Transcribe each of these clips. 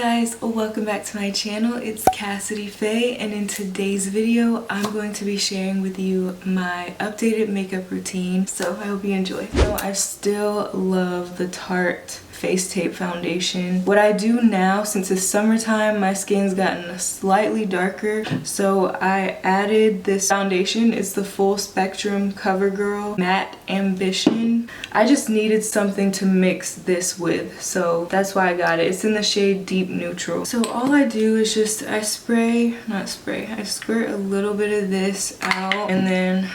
guys, welcome back to my channel. It's Cassidy Faye, and in today's video I'm going to be sharing with you my updated makeup routine, so I hope you enjoy. So I still love the Tarte Face Tape foundation. What I do now, since it's summertime, my skin's gotten slightly darker, so I added this foundation. It's the Full Spectrum CoverGirl Matte Ambition. I just needed something to mix this with, so that's why I got it. It's in the shade Deep Neutral. So all I do is just, I squirt a little bit of this out, and then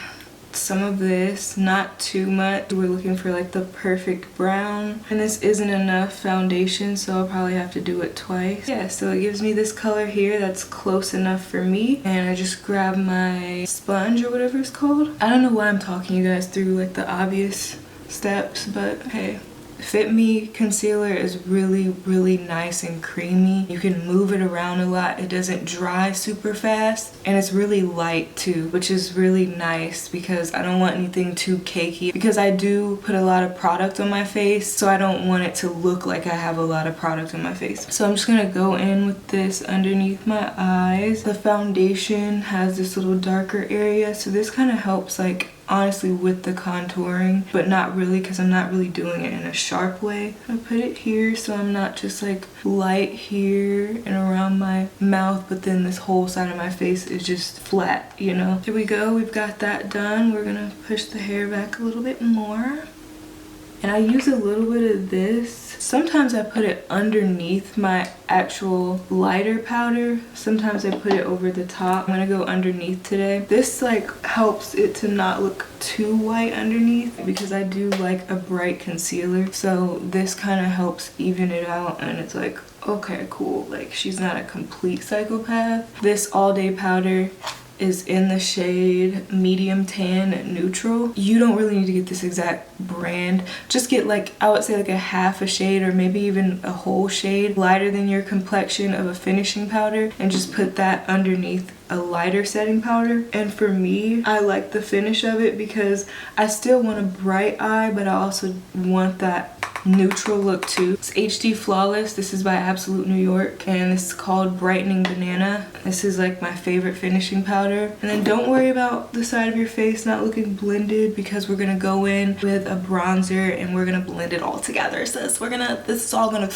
some of this, not too much. We're looking for like the perfect brown, and this isn't enough foundation, so I'll probably have to do it twice. Yeah, so it gives me this color here that's close enough for me, and I just grab my sponge or whatever it's called. I don't know why I'm talking you guys through like the obvious steps, but hey. Fit Me concealer is really nice and creamy. You can move it around a lot. It doesn't dry super fast, and it's really light too, which is really nice because I don't want anything too cakey, because I do put a lot of product on my face, so I don't want it to look like I have a lot of product on my face. So I'm just gonna go in with this underneath my eyes. The foundation has this little darker area, so this kind of helps like honestly with the contouring, but not really, because I'm not really doing it in a sharp way. I put it here so I'm not just like light here and around my mouth, but then this whole side of my face is just flat, you know. Here we go, we've got that done. We're gonna push the hair back a little bit more, and I use a little bit of this. Sometimes I put it underneath my actual lighter powder. Sometimes I put it over the top. I'm gonna go underneath today. This like helps it to not look too white underneath, because I do like a bright concealer. So this kind of helps even it out, and it's like, okay, cool. Like, she's not a complete psychopath. This all day powder is in the shade Medium Tan Neutral. You don't really need to get this exact brand. Just get like, I would say like a half a shade or maybe even a whole shade lighter than your complexion of a finishing powder, and just put that underneath a lighter setting powder. And for me, I like the finish of it because I still want a bright eye, but I also want that neutral look too. It's HD Flawless. This is by Absolute New York, and this is called Brightening Banana. This is like my favorite finishing powder. And then don't worry about the side of your face not looking blended, because we're gonna go in with a bronzer and we're gonna blend it all together, sis. This is all gonna,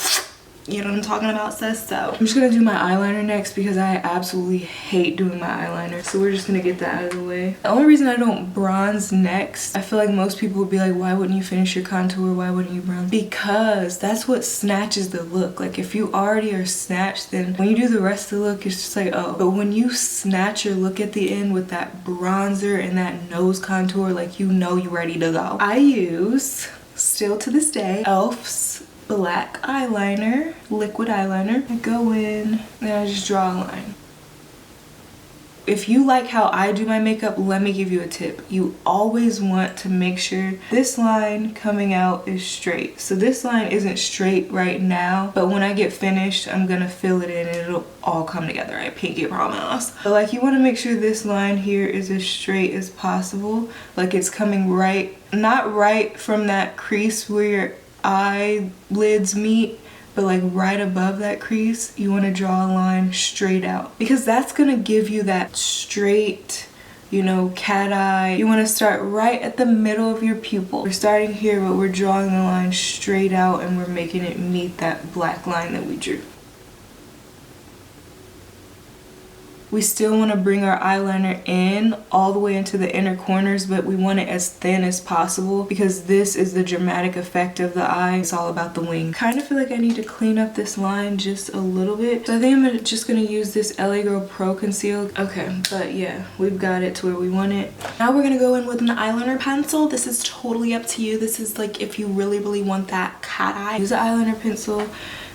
you know what I'm talking about, sis? So I'm just gonna do my eyeliner next, because I absolutely hate doing my eyeliner. So we're just gonna get that out of the way. The only reason I don't bronze next, I feel like most people would be like, why wouldn't you finish your contour? Why wouldn't you bronze? Because that's what snatches the look. Like, if you already are snatched, then when you do the rest of the look, it's just like, oh. But when you snatch your look at the end with that bronzer and that nose contour, like, you know you're ready to go. I use, still to this day, e.l.f.'s black eyeliner, liquid eyeliner. I go in and I just draw a line. If you like how I do my makeup, let me give you a tip. You always want to make sure this line coming out is straight. So this line isn't straight right now, but when I get finished, I'm gonna fill it in and it'll all come together. I pinky promise. But like, you want to make sure this line here is as straight as possible. Like, it's coming right, not right from that crease where your eyelids meet, but like right above that crease. You want to draw a line straight out, because that's gonna give you that straight, you know, cat eye. You want to start right at the middle of your pupil. We're starting here, but we're drawing the line straight out, and we're making it meet that black line that we drew. We still want to bring our eyeliner in all the way into the inner corners, but we want it as thin as possible, because this is the dramatic effect of the eye. It's all about the wing. Kind of feel like I need to clean up this line just a little bit. So I think I'm just going to use this LA Girl Pro Conceal. Okay, but yeah, we've got it to where we want it. Now we're going to go in with an eyeliner pencil. This is totally up to you. This is like if you really want that cat eye. Use an eyeliner pencil.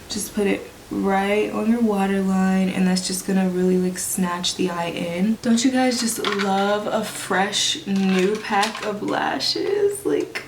Just put it right on your waterline, and that's just gonna really like snatch the eye in. Don't you guys just love a fresh new pack of lashes? Like,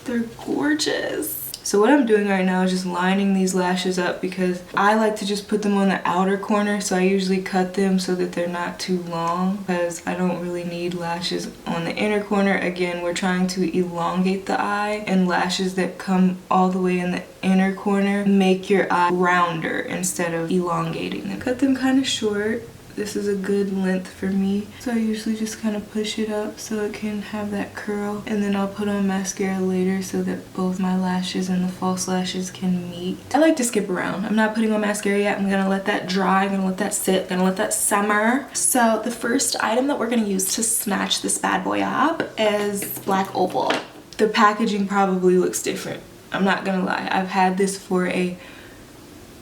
they're gorgeous. So what I'm doing right now is just lining these lashes up because I like to just put them on the outer corner, so I usually cut them so that they're not too long because I don't really need lashes on the inner corner. Again, we're trying to elongate the eye, and lashes that come all the way in the inner corner make your eye rounder instead of elongating them. Cut them kind of short. This is a good length for me, so I usually just kind of push it up so it can have that curl, and then I'll put on mascara later so that both my lashes and the false lashes can meet. I like to skip around. I'm not putting on mascara yet. I'm gonna let that dry, I'm gonna let that sit, I'm gonna let that simmer. So the first item that we're gonna use to snatch this bad boy up is black opal. The packaging probably looks different. I'm not gonna lie. I've had this for a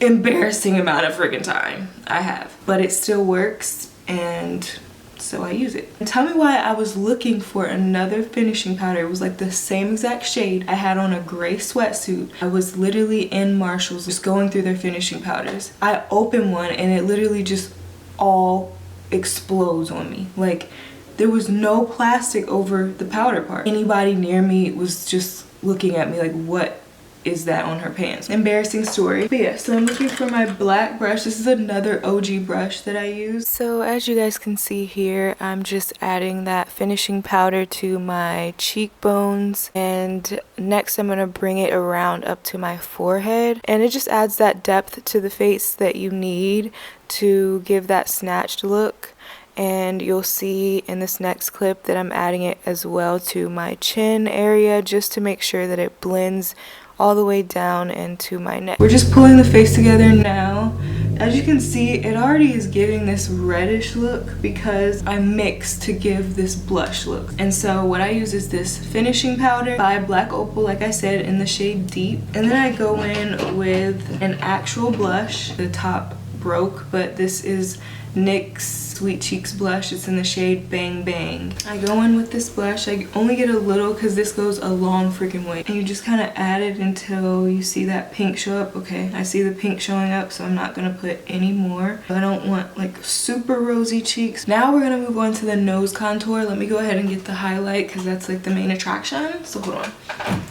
embarrassing amount of friggin' time. I have, but it still works, and so I use it. And tell me why I was looking for another finishing powder. It was like the same exact shade. I had on a gray sweatsuit. I was literally in Marshall's just going through their finishing powders. I opened one and it literally just all explodes on me. Like, there was no plastic over the powder part. Anybody near me was just looking at me like, what is that on her pants? Embarrassing story. But yeah, so I'm looking for my black brush. This is another OG brush that I use. So as you guys can see here, I'm just adding that finishing powder to my cheekbones, and next I'm gonna bring it around up to my forehead, and it just adds that depth to the face that you need to give that snatched look. And you'll see in this next clip that I'm adding it as well to my chin area, just to make sure that it blends all the way down into my neck. We're just pulling the face together now. As you can see, it already is giving this reddish look because I mixed to give this blush look. And so what I use is this finishing powder by Black Opal, like I said, in the shade Deep. And then I go in with an actual blush. The top broke, but this is NYX Sweet Cheeks blush. It's in the shade Bang Bang. I go in with this blush. I only get a little because this goes a long freaking way. And you just kind of add it until you see that pink show up. Okay, I see the pink showing up, so I'm not gonna put any more. I don't want like super rosy cheeks. Now we're gonna move on to the nose contour. Let me go ahead and get the highlight because that's like the main attraction. So hold on.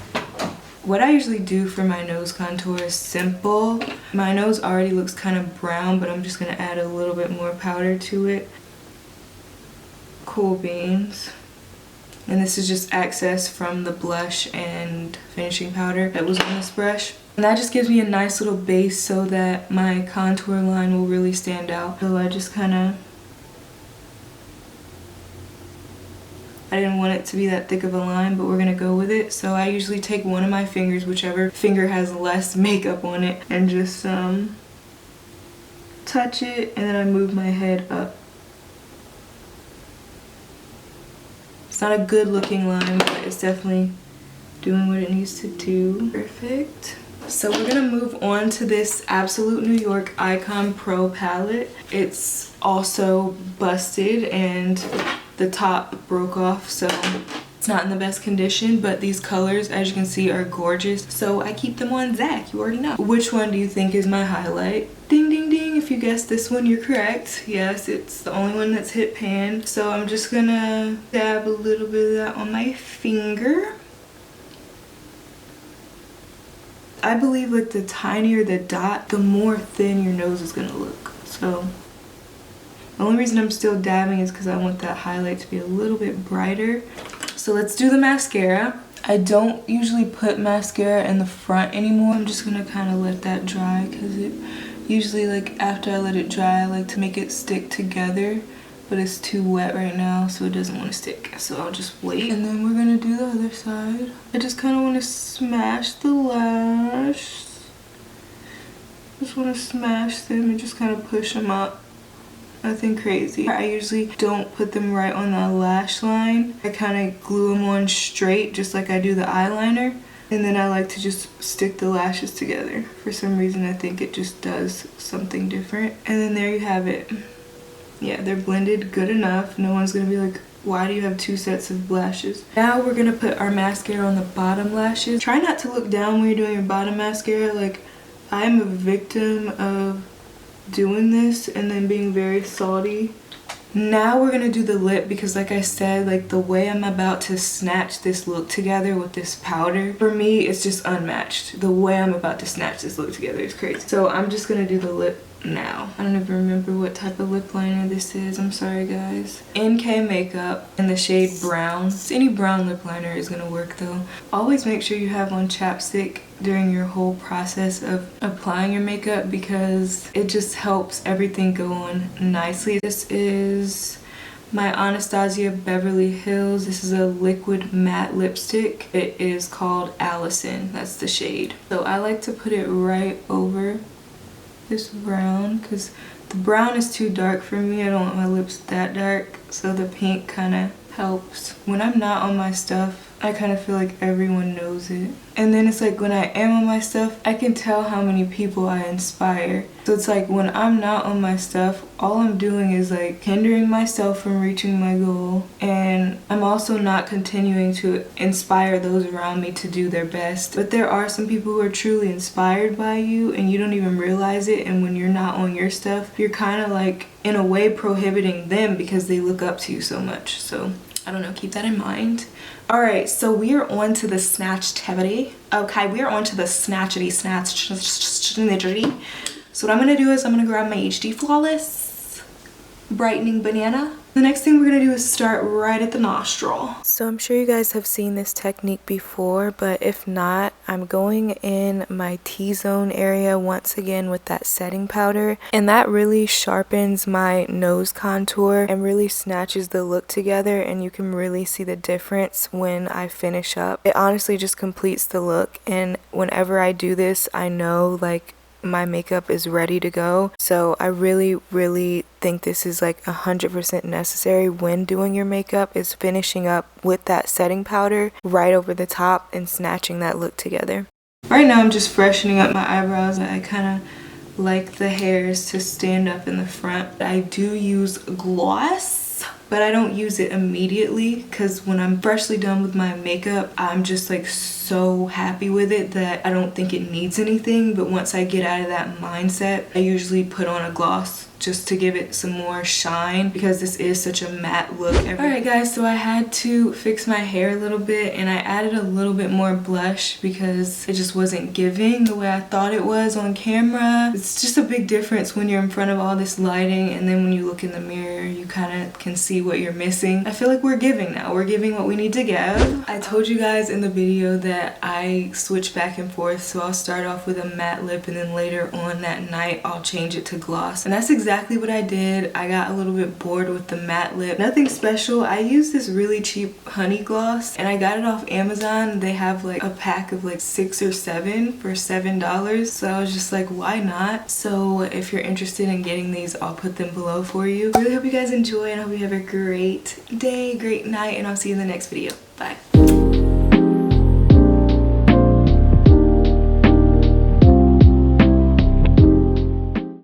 What I usually do for my nose contour is simple. My nose already looks kind of brown, but I'm just gonna add a little bit more powder to it. Cool beans. And this is just excess from the blush and finishing powder that was on this brush. And that just gives me a nice little base so that my contour line will really stand out. So I just kind of, I didn't want it to be that thick of a line, but we're gonna go with it. So I usually take one of my fingers, whichever finger has less makeup on it, and just touch it, and then I move my head up. It's not a good looking line, but it's definitely doing what it needs to do. Perfect. So we're gonna move on to this Absolute New York Icon Pro palette. It's also busted and the top broke off, so it's not in the best condition, but these colors, as you can see, are gorgeous. So I keep them on Zach, you already know. Which one do you think is my highlight? Ding, ding, ding. If you guessed this one, you're correct. Yes, it's the only one that's hit pan. So I'm just gonna dab a little bit of that on my finger. I believe like the tinier the dot, the more thin your nose is gonna look. So the only reason I'm still dabbing is because I want that highlight to be a little bit brighter. So let's do the mascara. I don't usually put mascara in the front anymore. I'm just gonna kind of let that dry because it usually, like after I let it dry, I like to make it stick together. But it's too wet right now, so it doesn't want to stick. So I'll just wait. And then we're gonna do the other side. I just kind of want to smash the lash. Just want to smash them and just kind of push them up. Nothing crazy. I usually don't put them right on the lash line. I kind of glue them on straight, just like I do the eyeliner. And then I like to just stick the lashes together. For some reason, I think it just does something different. And then there you have it. Yeah, they're blended good enough. No one's gonna be like, why do you have two sets of lashes? Now we're gonna put our mascara on the bottom lashes. Try not to look down when you're doing your bottom mascara. Like, I'm a victim of doing this and then being very salty Now we're gonna do the lip because like I said, like the way I'm about to snatch this look together with this powder, for me it's just unmatched. The way I'm about to snatch this look together is crazy. So I'm just gonna do the lip now. I don't even remember what type of lip liner this is. I'm sorry guys. NK Makeup in the shade brown. Any brown lip liner is gonna work though. Always make sure you have on chapstick during your whole process of applying your makeup because it just helps everything go on nicely. This is my Anastasia Beverly Hills. This is a liquid matte lipstick. It is called Allison. That's the shade. So I like to put it right over this brown because the brown is too dark for me. I don't want my lips that dark, so the pink kind of helps. When I'm not on my stuff, I kind of feel like everyone knows it. And then it's like when I am on my stuff, I can tell how many people I inspire. So it's like when I'm not on my stuff, all I'm doing is like hindering myself from reaching my goal. And I'm also not continuing to inspire those around me to do their best. But there are some people who are truly inspired by you and you don't even realize it. And when you're not on your stuff, you're kind of like in a way prohibiting them because they look up to you so much. So I don't know, keep that in mind. All right, so we are on to the snatchtivity. Okay, we are on to the snatchity. So what I'm gonna do is I'm gonna grab my HD Flawless Brightening Banana. The next thing we're gonna do is start right at the nostril. So I'm sure you guys have seen this technique before, but if not, I'm going in my T-zone area once again with that setting powder, and that really sharpens my nose contour and really snatches the look together, and you can really see the difference when I finish up. It honestly just completes the look, and whenever I do this, I know like my makeup is ready to go. So I really think this is like 100% necessary when doing your makeup, is finishing up with that setting powder right over the top and snatching that look together. Right now I'm just freshening up my eyebrows. I kind of like the hairs to stand up in the front. I do use gloss, but I don't use it immediately because when I'm freshly done with my makeup, I'm just like so happy with it that I don't think it needs anything. But once I get out of that mindset, I usually put on a gloss just to give it some more shine because this is such a matte look. Alright guys, so I had to fix my hair a little bit and I added a little bit more blush because it just wasn't giving the way I thought it was on camera. It's just a big difference when you're in front of all this lighting and then when you look in the mirror you kind of can see what you're missing. I feel like we're giving now. We're giving what we need to give. I told you guys in the video that I switch back and forth, so I'll start off with a matte lip and then later on that night I'll change it to gloss, and that's exactly what I did. I got a little bit bored with the matte lip. Nothing special. I used this really cheap honey gloss and I got it off Amazon. They have like a pack of like 6 or 7 for $7, so I was just like, why not? So if you're interested in getting these, I'll put them below for you. Really hope you guys enjoy and I hope you have a great day, great night, and I'll see you in the next video. Bye.